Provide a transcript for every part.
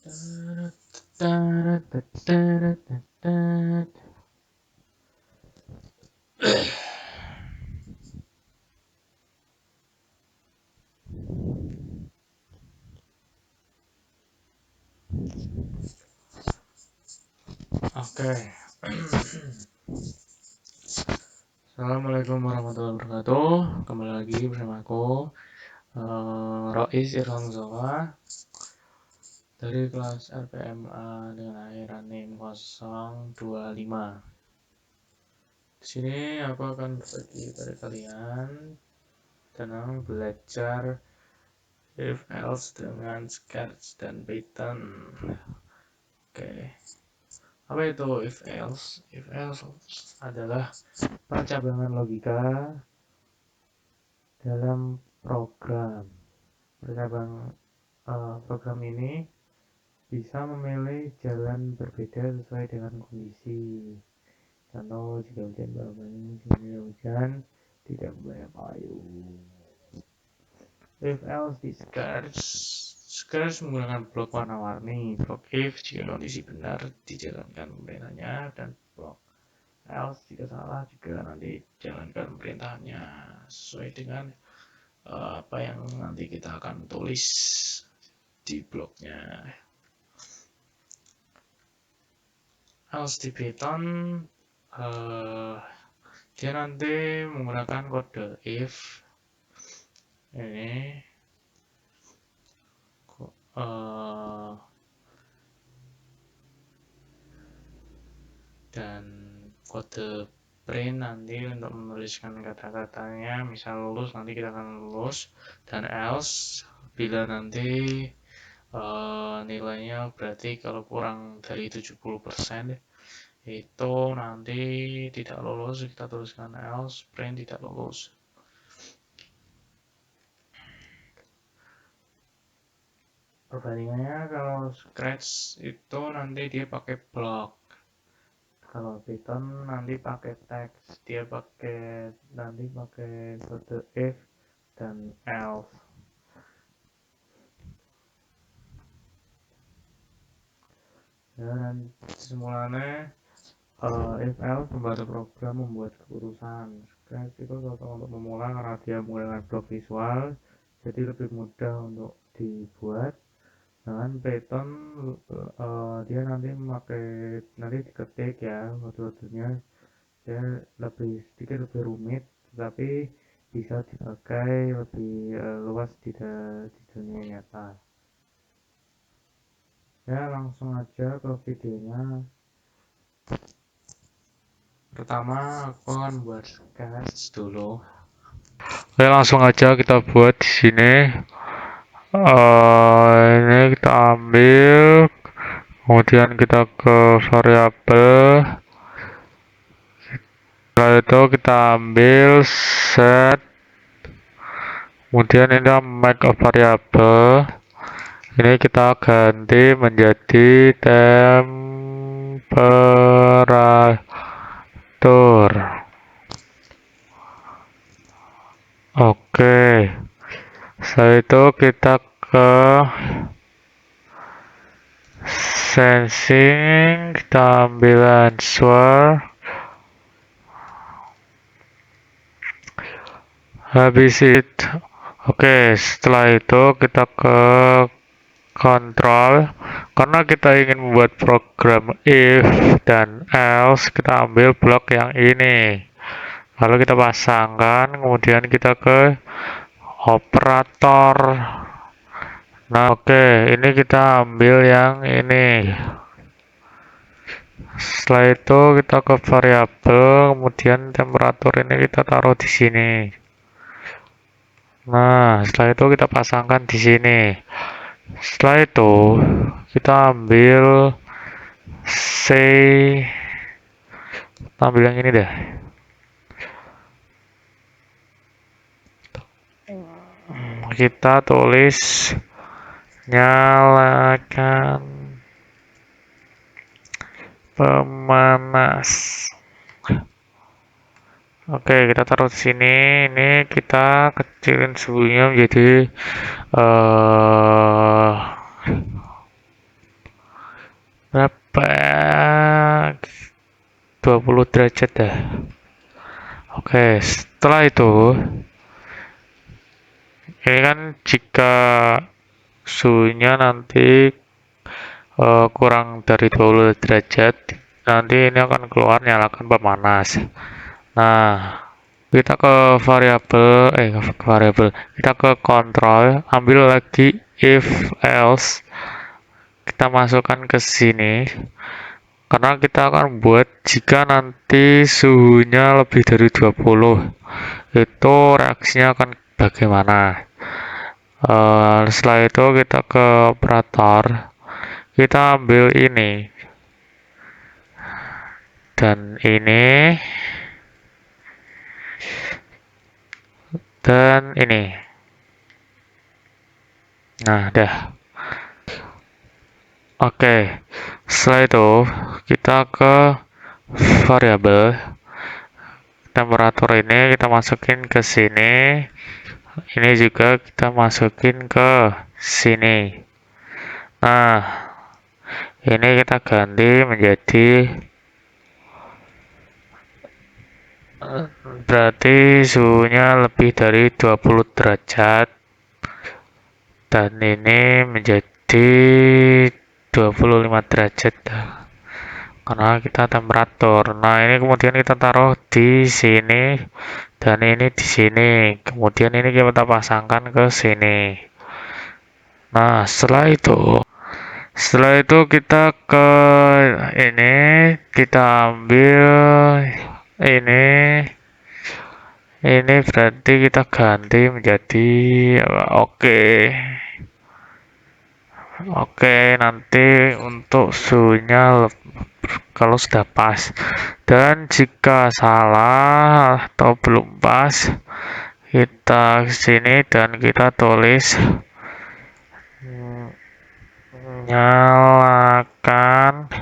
Oke. Assalamualaikum warahmatullahi wabarakatuh. Kembali lagi bersama aku, Rois Irfan Zowa dari kelas RPMA dengan akhiran NIM 025. Di sini aku akan berbagi pada kalian tentang belajar if else dengan Scratch dan Python. Oke. Apa itu if else? If else adalah percabangan logika dalam program. Program ini bisa memilih jalan berbeda sesuai dengan kondisi. Contoh, jika hujan berawangan, jika hujan tidak banyak payung. If else di Scratch menggunakan blok warna-warni. Blok if jika kondisi benar dijalankan perintahnya, dan blok else jika salah juga nanti jalankan perintahnya sesuai dengan apa yang nanti kita akan tulis di bloknya. Else di Python dia nanti menggunakan kode if ini dan kode print nanti untuk menuliskan kata-katanya, misal lulus nanti kita akan lulus, dan else bila nanti nilainya berarti kalau kurang dari 70% itu nanti tidak lulus, kita tuliskan else print tidak lulus. Perbandingannya, kalau Scratch itu nanti dia pakai blok, kalau Python nanti pakai teks, dia nanti pakai kode if dan else. Dan semulanya if else membantu program membuat keputusan. Scratch itu cocok untuk pemula karena dia menggunakan blok visual, jadi lebih mudah untuk dibuat. Dengan Python dia nanti diketik ya, kode-kodenya dia sedikit lebih rumit, tetapi bisa dipakai lebih luas di dunia nyata. Ya, langsung aja ke videonya. Pertama aku akan buat sketch dulu. Oke, langsung aja kita buat di sini. Ini kita ambil, kemudian kita ke variabel, setelah itu kita ambil set, kemudian ini make a variable, ini kita ganti menjadi temperatur. Oke, setelah itu kita ke sensing, kita ambil answer, habis itu oke, setelah itu kita ke control, karena kita ingin membuat program if dan else, kita ambil blok yang ini, lalu kita pasangkan, kemudian kita ke operator. Nah oke, ini kita ambil yang ini. Setelah itu kita ke variabel, kemudian temperatur ini kita taruh di sini. Nah, setelah itu kita pasangkan di sini. Setelah itu kita ambil ambil yang ini deh. Kita tulis nyalakan pemanas. Oke, kita taruh di sini. Ini kita kecilin suhunya menjadi berapa, 20 derajat dah. Oke, setelah itu ini kan jika suhunya nanti kurang dari 20 derajat, nanti ini akan keluar nyalakan pemanas. Nah, kita ke variabel, kita ke kontrol, ambil lagi if else, kita masukkan ke sini, karena kita akan buat jika nanti suhunya lebih dari 20, itu reaksinya akan bagaimana. Setelah itu kita ke operator, kita ambil ini dan ini dan ini. Nah, dah. Oke, setelah itu kita ke variabel temperatur, ini kita masukin ke sini, ini juga kita masukin ke sini. Nah, ini kita ganti menjadi, berarti suhunya lebih dari 20 derajat, dan ini menjadi 25 derajat karena kita temperatur. Nah, ini kemudian kita taruh di sini dan ini di sini, kemudian ini kita pasangkan ke sini. Nah, setelah itu kita ke ini, kita ambil ini berarti kita ganti menjadi Oke, nanti untuk suhunya kalau sudah pas, dan jika salah atau belum pas, kita sini dan kita tulis nyalakan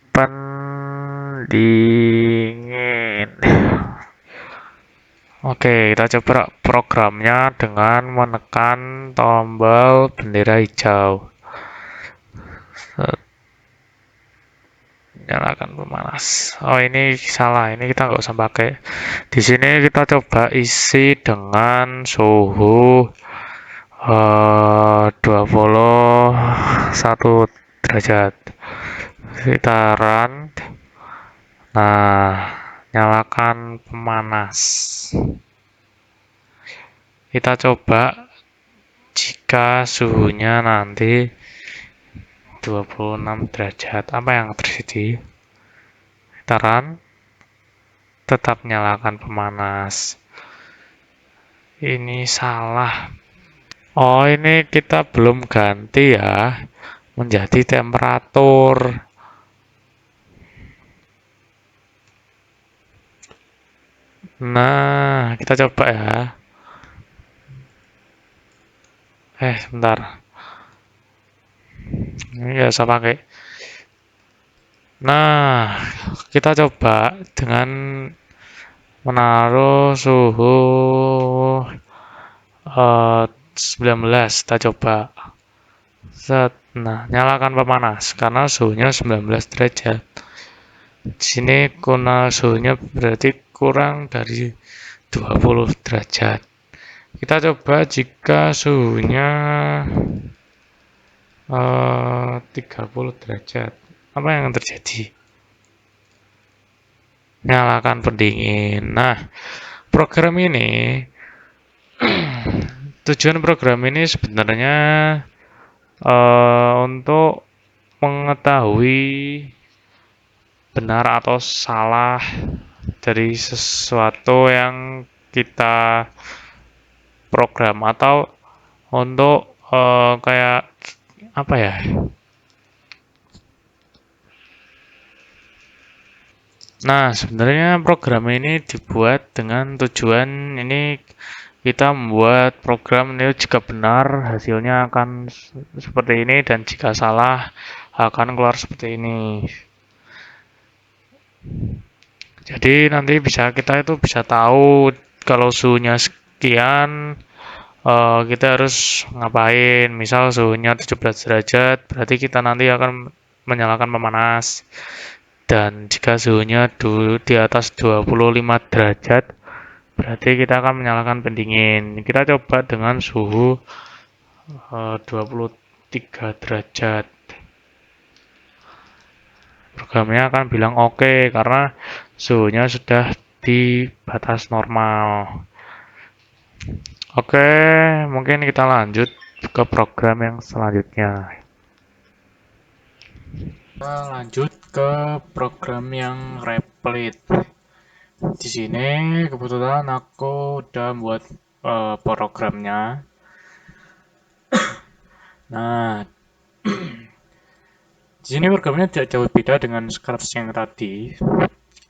pendingin. Oke, kita coba programnya dengan menekan tombol bendera hijau. Nyalakan pemanas. Oh, ini salah. Ini kita nggak usah pakai. Di sini kita coba isi dengan suhu 21 derajat. Kita run. Nah, nyalakan pemanas. Kita coba jika suhunya nanti 26 derajat, apa yang terjadi? Kita run, tetap nyalakan pemanas. Ini salah. Oh, ini kita belum ganti ya menjadi temperatur. Nah, kita coba ya. Sebentar. Ini nggak usah pakai. Nah, kita coba dengan menaruh suhu 19. Kita coba. Nah, nyalakan pemanas karena suhunya 19 derajat. Di sini suhunya berarti kurang dari 20 derajat. Kita coba jika suhunya 30 derajat. Apa yang terjadi? Nyalakan pendingin. Nah, program ini tujuan program ini sebenarnya untuk mengetahui benar atau salah dari sesuatu yang kita program, atau untuk kayak apa ya? Nah, sebenarnya program ini dibuat dengan tujuan ini, kita membuat program ini jika benar hasilnya akan seperti ini, dan jika salah akan keluar seperti ini. Jadi nanti kita itu bisa tahu kalau suhunya sekian, kita harus ngapain. Misal suhunya 17 derajat, berarti kita nanti akan menyalakan pemanas. Dan jika suhunya di atas 25 derajat, berarti kita akan menyalakan pendingin. Kita coba dengan suhu 23 derajat. Programnya akan bilang oke karena suhunya sudah di batas normal. Oke, mungkin kita lanjut ke program yang selanjutnya. Kita lanjut ke program yang replit. Di sini kebetulan aku udah buat programnya. Nah, di sini programnya tidak jauh beda dengan Scratch yang tadi.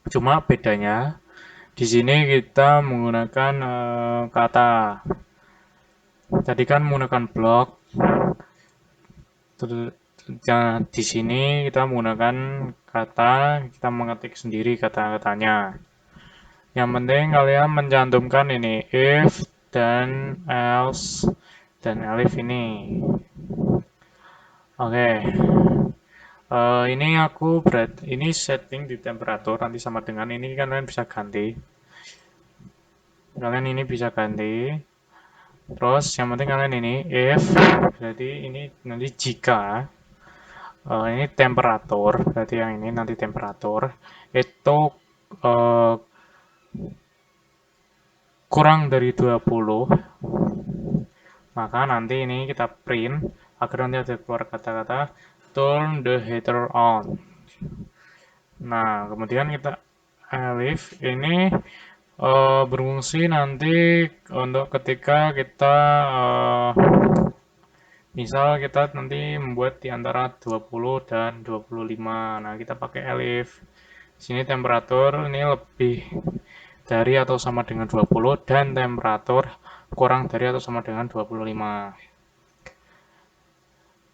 Cuma bedanya di sini kita menggunakan kata. Tadi kan menggunakan blok. Di sini kita menggunakan kata, kita mengetik sendiri kata-katanya. Yang penting kalian mencantumkan ini if dan else dan elif ini. Oke. Ini ini setting di temperatur nanti sama dengan ini kan kalian bisa ganti. Kalian ini bisa ganti. Terus yang penting kalian ini if, berarti ini nanti jika ini temperatur, berarti yang ini nanti temperatur itu kurang dari 20, maka nanti ini kita print agar nanti ada keluar kata-kata turn the heater on. Nah, kemudian kita elif ini berfungsi nanti untuk ketika kita misal kita nanti membuat di antara 20 dan 25. Nah, kita pakai elif. Sini temperatur ini lebih dari atau sama dengan 20 dan temperatur kurang dari atau sama dengan 25.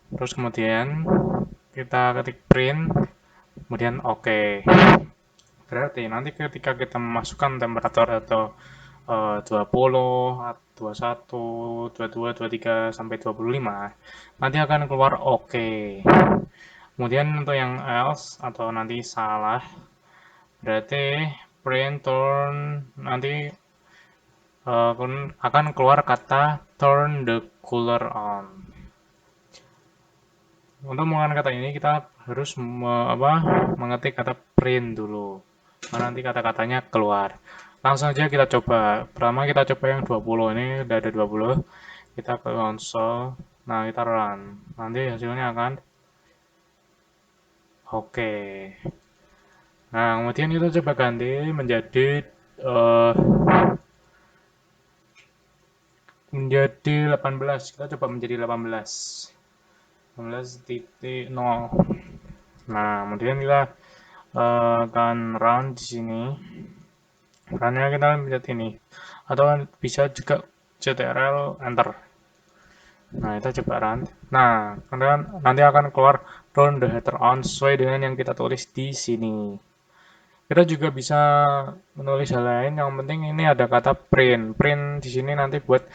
Terus kemudian kita ketik print, kemudian oke. Berarti nanti ketika kita memasukkan temperatur atau 20, 21, 22, 23 sampai 25, nanti akan keluar oke. Kemudian untuk yang else atau nanti salah, berarti print turn nanti akan keluar kata turn the cooler on. Untuk menggunakan kata ini kita harus mengetik kata print dulu. Nah, nanti kata-katanya keluar. Langsung aja kita coba. Pertama kita coba yang 20. Ini udah ada 20. Kita ke konsol. Nah, kita run. Nanti hasilnya akan oke. Nah, kemudian kita coba ganti menjadi uh, menjadi 18. Kita coba menjadi 18. 18.0. Nah, kemudian kita akan run di sini. Runnya kita lihat ini. Atau bisa juga CTRL enter. Nah, kita coba run. Nah, kemudian nanti akan keluar turn the header on sesuai dengan yang kita tulis di sini. Kita juga bisa menulis hal lain. Yang penting ini ada kata print. Print di sini nanti buat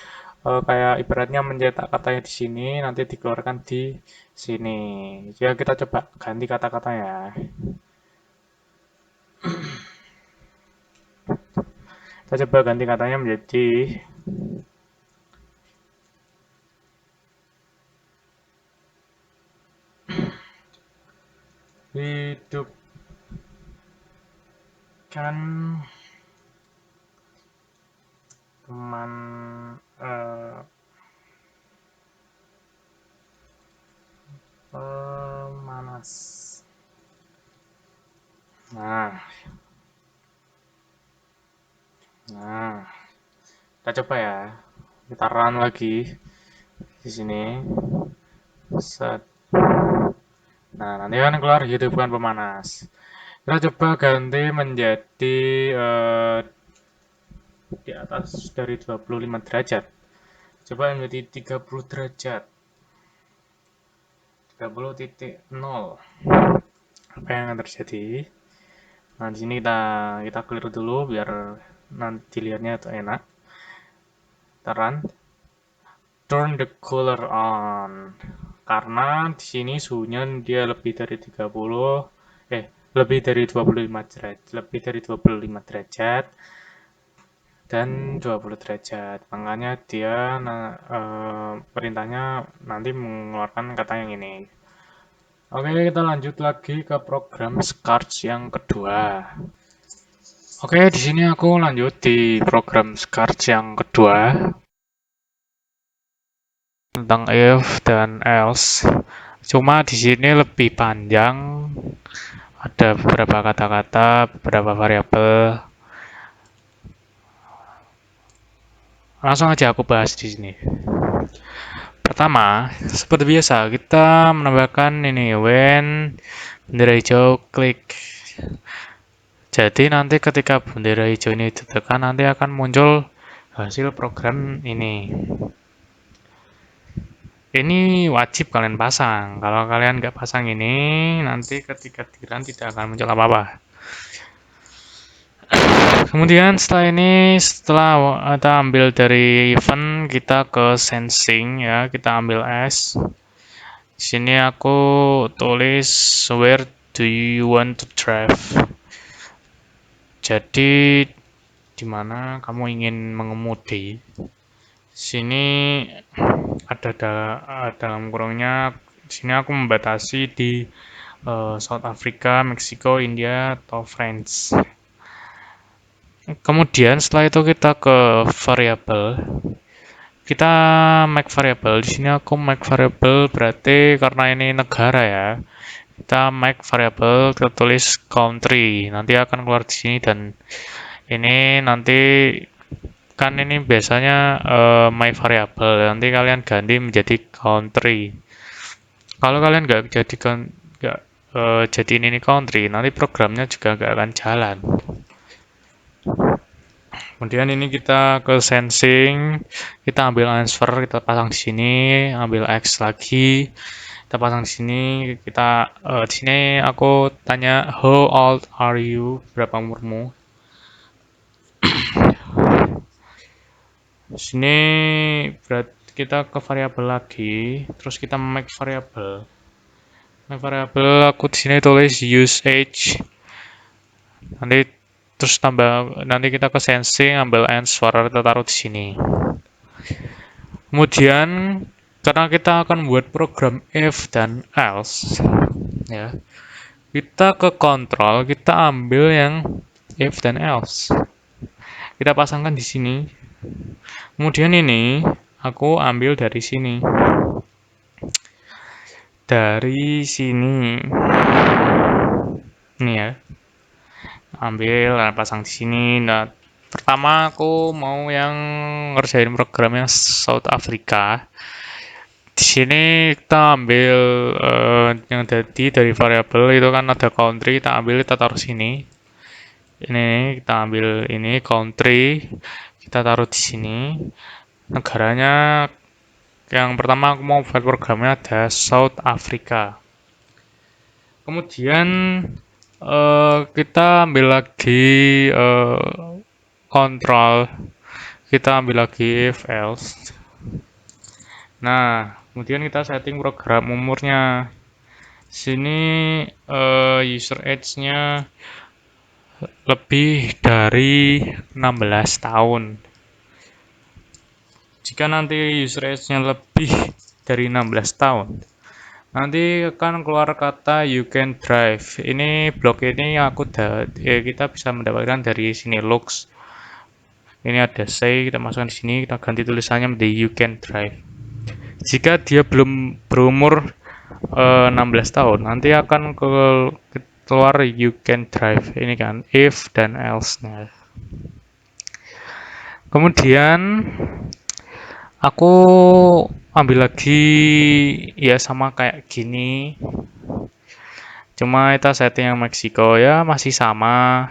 kayak ibaratnya mencetak katanya di sini, nanti dikeluarkan di sini. Ya kita coba ganti kata-katanya. Kita coba ganti katanya menjadi hidupkan teman pemanas. Nah, kita coba ya. Kita run lagi di sini. Set. Nah, nanti kan keluar hidupkan pemanas. Kita coba ganti menjadi di atas dari 25 derajat. Coba menjadi 30 derajat. 30.0. Apa yang akan terjadi? Nah, di sini kita clear dulu biar nanti dilihatnya itu enak. Kita run. Turn the cooler on. Karena di sini suhunya dia lebih dari 30, lebih dari 25 derajat, lebih dari 25 derajat dan 20 derajat. Makanya dia perintahnya nanti mengeluarkan kata yang ini. Oke, kita lanjut lagi ke program Scratch yang kedua. Oke, di sini aku lanjut di program Scratch yang kedua tentang if dan else. Cuma di sini lebih panjang, ada beberapa kata-kata, beberapa variabel. Langsung aja aku bahas di sini. Pertama, seperti biasa kita menambahkan ini when bendera hijau klik. Jadi nanti ketika bendera hijau ini ditekan nanti akan muncul hasil program ini. Ini wajib kalian pasang. Kalau kalian nggak pasang ini, nanti ketika di-run tidak akan muncul apa-apa. Kemudian setelah ini, setelah kita ambil dari event, kita ke sensing ya, kita ambil S. Di sini aku tulis where do you want to drive. Jadi di mana kamu ingin mengemudi. Sini ada dalam kurungnya. Sini aku membatasi di South Africa, Meksiko, India, atau France. Kemudian setelah itu kita ke variabel. Kita make variable. Di sini aku make variable berarti karena ini negara ya. Kita make variable, kita tulis country. Nanti akan keluar di sini dan ini nanti kan ini biasanya my variable. Nanti kalian ganti menjadi country. Kalau kalian nggak jadikan nggak jadiin ini country, nanti programnya juga nggak akan jalan. Kemudian ini kita ke sensing, kita ambil answer, kita pasang di sini, ambil X lagi, kita pasang di sini, kita di sini aku tanya how old are you, berapa umurmu? Di sini berarti kita ke variabel lagi, terus kita make variabel. Make variabel aku di sini tulis use age. Nanti terus tambah nanti kita ke sensing, ambil answer, kita taruh di sini. Kemudian karena kita akan buat program if dan else ya. Kita ke kontrol, kita ambil yang if dan else. Kita pasangkan di sini. Kemudian ini aku ambil dari sini. Dari sini. Ini ya. Ambil dan pasang di sini. Nah, pertama aku mau yang ngerjain program yang South Africa. Di sini kita ambil yang jadi dari variabel itu kan ada country, kita ambil kita taruh sini. Ini kita ambil ini country, kita taruh di sini. Negaranya yang pertama aku mau buat programnya ada South Africa. Kemudian kita ambil lagi control, kita ambil lagi if else. Nah, kemudian kita setting program umurnya. Sini user age-nya lebih dari 16 tahun. Jika nanti user age-nya lebih dari 16 tahun, nanti akan keluar kata you can drive. Ini blok ini kita bisa mendapatkan dari sini looks. Ini ada say, kita masukkan di sini, kita ganti tulisannya menjadi you can drive. Jika dia belum berumur 16 tahun, nanti akan keluar you can drive. Ini kan if dan else-nya. Kemudian aku ambil lagi ya sama kayak gini. Cuma kita setting yang Meksiko ya masih sama.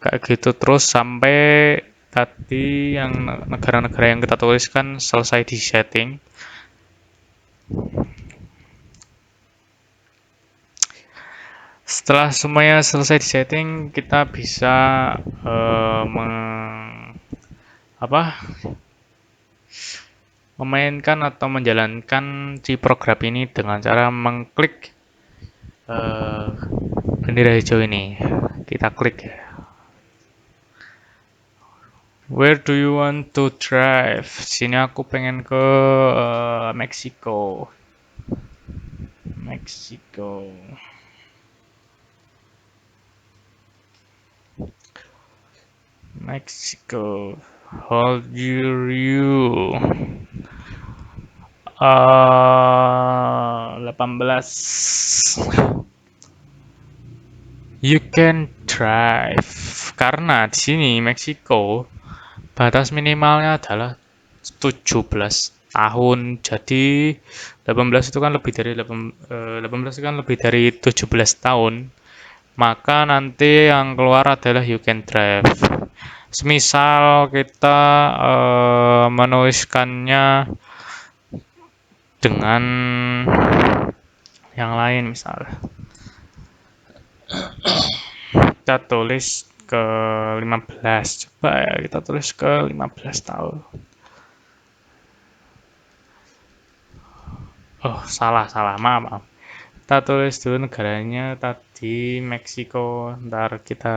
Kayak gitu terus sampai tadi yang negara-negara yang kita tuliskan selesai di setting. Setelah semuanya selesai di setting, kita bisa memainkan atau menjalankan si program ini dengan cara mengklik bendera hijau ini. Kita klik. Where do you want to drive? Sini aku pengen ke Meksiko. Meksiko. Mexico. Hold you. 18. You can drive. Karena di sini Meksiko batas minimalnya adalah 17 tahun. Jadi 18 itu kan lebih dari 18 itu kan lebih dari 17 tahun. Maka nanti yang keluar adalah you can drive. Semisal kita menuliskannya dengan yang lain, misal kita tulis ke 15. Coba ya, kita tulis ke 15 tahun. Oh, salah, maaf. Kita tulis dulu negaranya tadi Meksiko. Ntar kita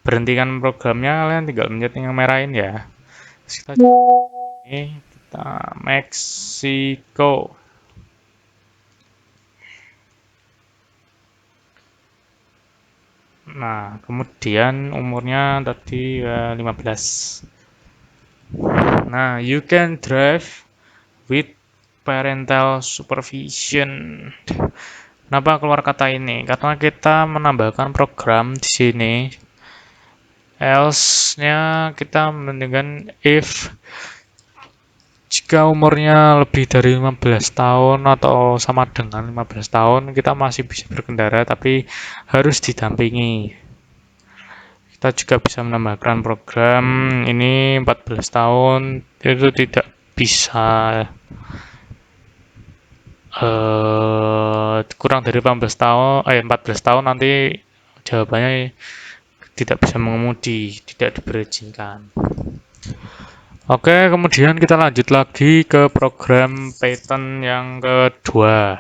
berhentikan programnya, kalian tinggal mencet yang merahin ya. Terus kita Meksiko. Nah, kemudian umurnya tadi 15. Nah, you can drive with parental supervision. Kenapa keluar kata ini? Karena kita menambahkan program di sini. Else-nya kita dengan if jika umurnya lebih dari 15 tahun atau sama dengan 15 tahun, kita masih bisa berkendara tapi harus didampingi. Kita juga bisa menambahkan program ini 14 tahun itu tidak bisa kurang dari 14 tahun nanti jawabannya tidak bisa mengemudi, tidak diizinkan. Oke, kemudian kita lanjut lagi ke program Python yang kedua.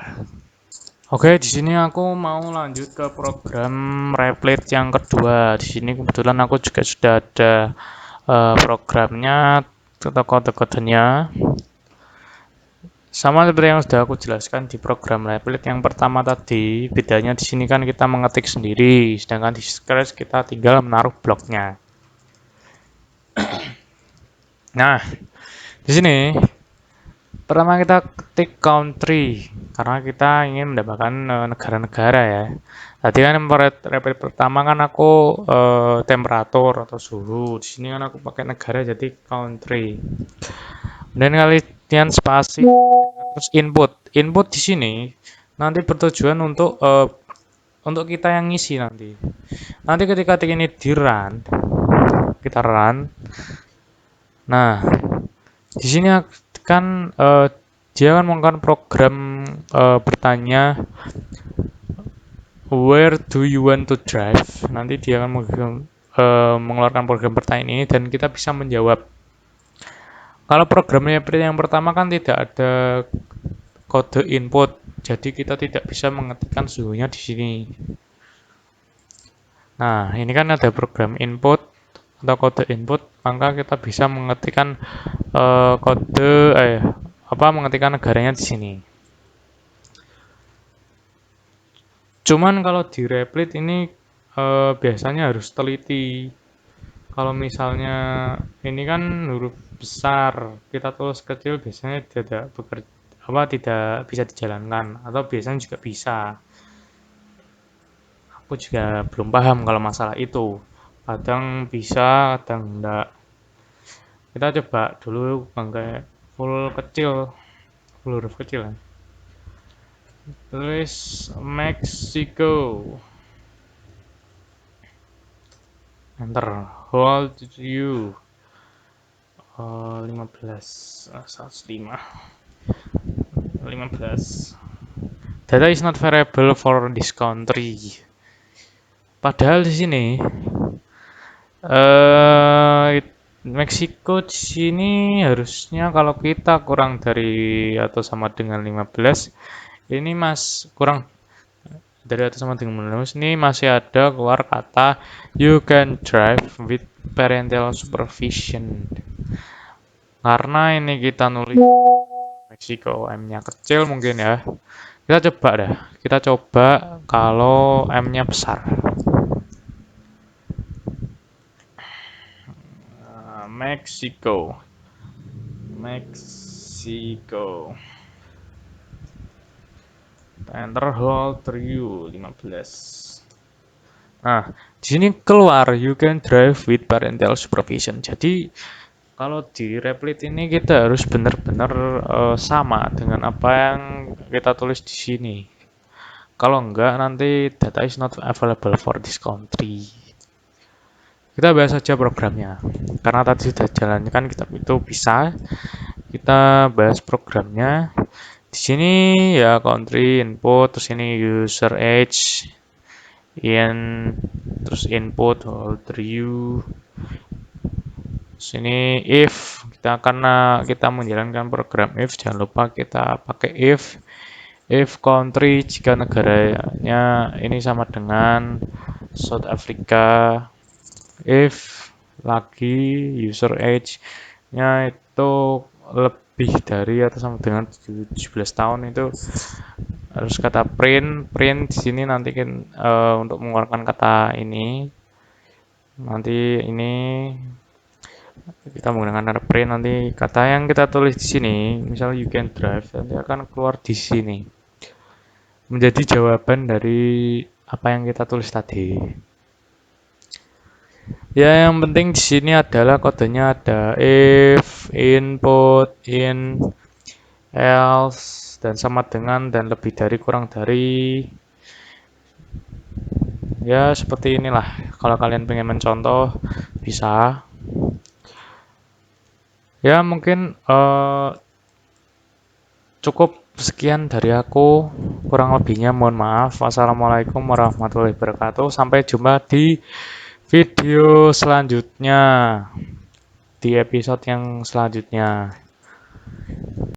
Oke, di sini aku mau lanjut ke program Replit yang kedua. Di sini kebetulan aku juga sudah ada programnya atau kode-kodenya. Sama seperti yang sudah aku jelaskan di program Replit yang pertama tadi, bedanya di sini kan kita mengetik sendiri, sedangkan di Scratch kita tinggal menaruh bloknya. Nah, di sini pertama kita ketik country karena kita ingin mendapatkan negara-negara ya. Tadi kan Replit pertama kan aku temperatur atau suhu. Di sini kan aku pakai negara jadi country. Dan kalian spasi terus input. Input di sini nanti bertujuan untuk kita yang ngisi nanti. Nanti ketika ini di run, kita run. Nah, di sini kan dia akan menggunakan program bertanya where do you want to drive. Nanti dia akan mengeluarkan program pertanyaan ini dan kita bisa menjawab. Kalau programnya yang pertama kan tidak ada kode input, jadi kita tidak bisa mengetikkan suhunya di sini. Nah, ini kan ada program input atau kode input, maka kita bisa mengetikkan mengetikkan negaranya di sini. Cuman kalau di Replit ini biasanya harus teliti. Kalau misalnya ini kan huruf besar, kita tulis kecil biasanya tidak bisa dijalankan atau biasanya juga bisa. Aku juga belum paham kalau masalah itu. Kadang bisa, kadang enggak. Kita coba dulu pakai full huruf kecil ya. Tulis Mexico. Enter. Hold you. 15. 105. 15. Data is not variable for this country. Padahal di sini Meksiko di sini harusnya kalau kita kurang dari atau sama dengan 15, ini kurang dari atau sama dengan 15, ini masih ada keluar kata you can drive with parental supervision. Karena ini kita nulis Meksiko, M-nya kecil mungkin ya. Kita coba dah. Kita coba kalau M-nya besar. Meksiko. Meksiko. Enter hold 15. Nah, di sini keluar you can drive with parental supervision. Jadi kalau di Replit ini kita harus benar-benar sama dengan apa yang kita tulis di sini. Kalau enggak nanti data is not available for this country. Kita bahas saja programnya. Karena tadi sudah jalankan kita itu bisa. Kita bahas programnya. Di sini ya country input, terus ini user age, terus input hold true. Sini if karena kita menjalankan program if, jangan lupa kita pakai if country jika negaranya ini sama dengan South Africa, if lagi user age nya itu lebih dari atau sama dengan 17 tahun, itu harus kata print di sini nanti untuk mengeluarkan kata ini, nanti ini kita menggunakan kata print, nanti kata yang kita tulis di sini misalnya you can drive nanti akan keluar di sini menjadi jawaban dari apa yang kita tulis tadi. Ya, yang penting di sini adalah kodenya ada if, input, else, dan sama dengan, dan lebih dari, kurang dari. Ya, seperti inilah. Kalau kalian pengen mencontoh, bisa. Ya, mungkin cukup sekian dari aku. Kurang lebihnya mohon maaf. Wassalamualaikum warahmatullahi wabarakatuh. Sampai jumpa di video selanjutnya, di episode yang selanjutnya.